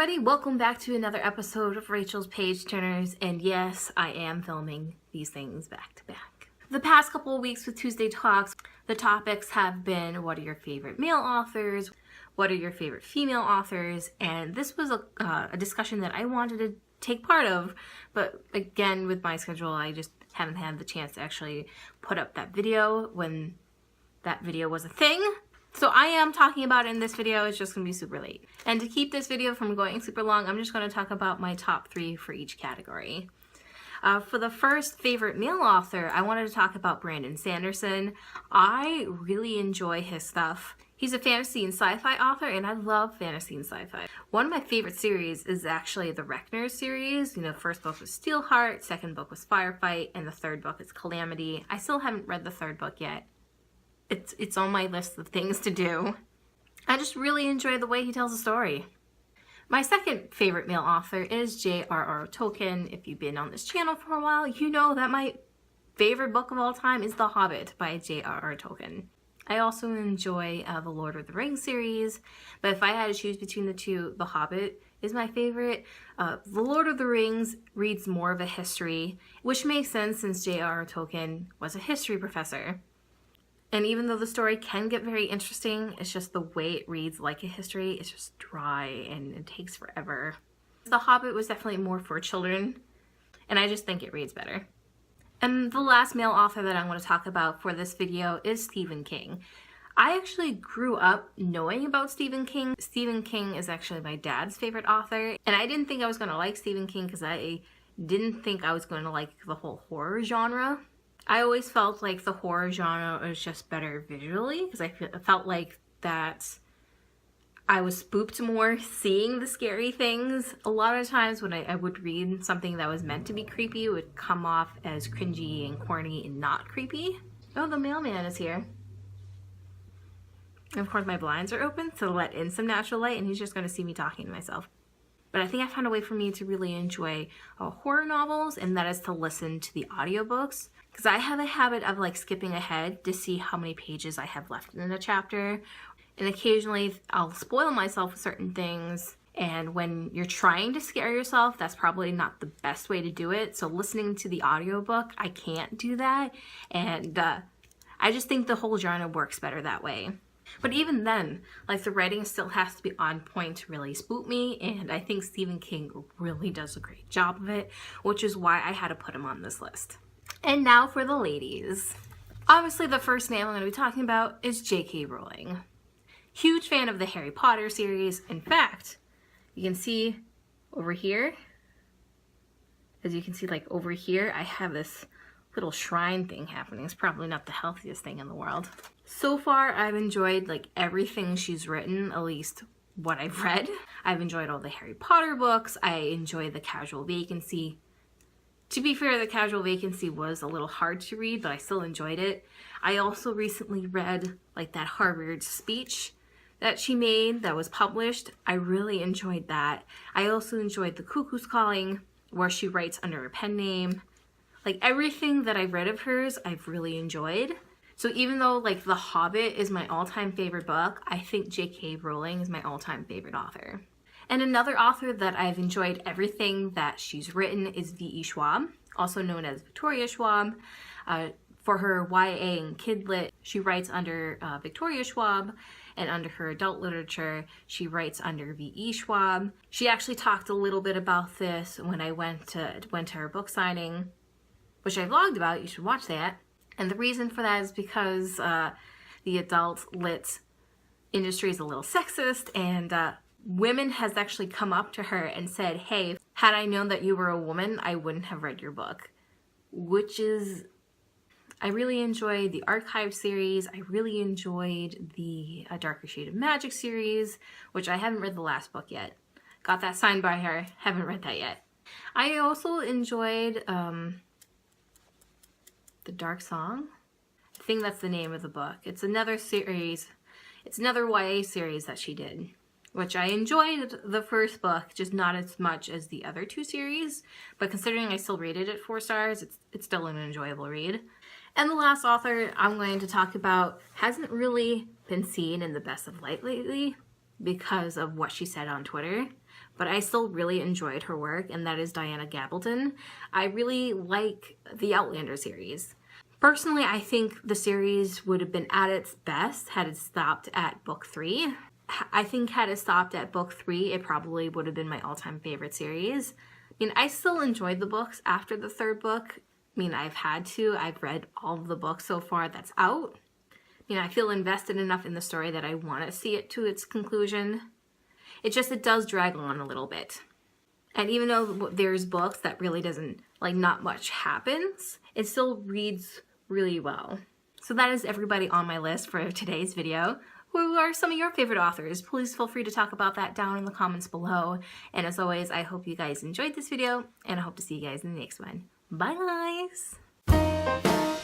everybody, welcome back to another episode of Rachel's Page Turners, and yes, I am filming these things back to back. The past couple of weeks with Tuesday Talks, the topics have been what are your favorite male authors, what are your favorite female authors, and this was a discussion that I wanted to take part of, but again with my schedule I just haven't had the chance to actually put up that video when that video was a thing. So I am talking about it in this video, it's just going to be super late. And to keep this video from going super long, I'm just going to talk about my top 3 for each category. For the first favorite male author, I wanted to talk about Brandon Sanderson. I really enjoy his stuff. He's a fantasy and sci-fi author, and I love fantasy and sci-fi. One of my favorite series is actually the Reckner series. You know, first book was Steelheart, second book was Firefight, and the third book is Calamity. I still haven't read the third book yet. It's on my list of things to do. I just really enjoy the way he tells a story. My second favorite male author is JRR Tolkien. If you've been on this channel for a while, you know that my favorite book of all time is The Hobbit by JRR Tolkien. I also enjoy the Lord of the Rings series, but if I had to choose between the two, The Hobbit is my favorite. The Lord of the Rings reads more of a history, which makes sense since J.R.R. Tolkien was a history professor. And even though the story can get very interesting, it's just the way it reads like a history. It's just dry and it takes forever. The Hobbit was definitely more for children, and I just think it reads better. And the last male author that I want to talk about for this video is Stephen King. I actually grew up knowing about Stephen King. Stephen King is actually my dad's favorite author, and I didn't think I was going to like Stephen King because I didn't think I was going to like the whole horror genre. I always felt like the horror genre was just better visually because I felt like that I was spooked more seeing the scary things. A lot of times when I would read something that was meant to be creepy, it would come off as cringy and corny and not creepy. Oh, the mailman is here. And of course my blinds are open to let in some natural light, and he's just going to see me talking to myself. But I think I found a way for me to really enjoy horror novels, and that is to listen to the audiobooks. Because I have a habit of like skipping ahead to see how many pages I have left in a chapter. And occasionally I'll spoil myself with certain things. And when you're trying to scare yourself, that's probably not the best way to do it. So listening to the audiobook, I can't do that. And I just think the whole genre works better that way. But even then, like the writing still has to be on point to really spook me. And I think Stephen King really does a great job of it, which is why I had to put him on this list. And now for the ladies. Obviously the first name I'm going to be talking about is J.K. Rowling. Huge fan of the Harry Potter series. In fact, you can see over here, as you can see like over here, I have this little shrine thing happening. It's probably not the healthiest thing in the world. So far I've enjoyed like everything she's written, at least what I've read. I've enjoyed all the Harry Potter books. I enjoy The Casual Vacancy. To be fair, The Casual Vacancy was a little hard to read, but I still enjoyed it. I also recently read like that Harvard speech that she made that was published. I really enjoyed that. I also enjoyed The Cuckoo's Calling, where she writes under a pen name. Like everything that I've read of hers, I've really enjoyed. So even though like The Hobbit is my all-time favorite book, I think J.K. Rowling is my all-time favorite author. And another author that I've enjoyed everything that she's written is V.E. Schwab, also known as Toria Schwab. For her YA and Kid Lit, she writes under Victoria Schwab, and under her adult literature, she writes under V.E. Schwab. She actually talked a little bit about this when I went to her book signing, which I vlogged about. You should watch that. And the reason for that is because the adult lit industry is a little sexist, and women has actually come up to her and said, hey, had I known that you were a woman, I wouldn't have read your book. Which is, I really enjoyed the Archive series. I really enjoyed the Darker Shade of Magic series, which I haven't read the last book yet. Got that signed by her, haven't read that yet. I also enjoyed The Dark Song. I think that's the name of the book. It's another series, it's another YA series that she did, which I enjoyed the first book, just not as much as the other 2 series, but considering I still rated it 4 stars, it's still an enjoyable read. And the last author I'm going to talk about hasn't really been seen in the best of light lately because of what she said on Twitter, but I still really enjoyed her work, and that is Diana Gabaldon. I really like the Outlander series. Personally, I think the series would have been at its best had it stopped at book 3. I think had it stopped at book 3, it probably would have been my all-time favorite series. I mean, I still enjoyed the books after the 3rd book. I mean, I've read all of the books so far that's out. I mean, I feel invested enough in the story that I want to see it to its conclusion. It does drag on a little bit. And even though there's books that really doesn't, like, not much happens, it still reads really well. So that is everybody on my list for today's video. Who are some of your favorite authors? Please feel free to talk about that down in the comments below. And as always, I hope you guys enjoyed this video, and I hope to see you guys in the next one. Bye, guys!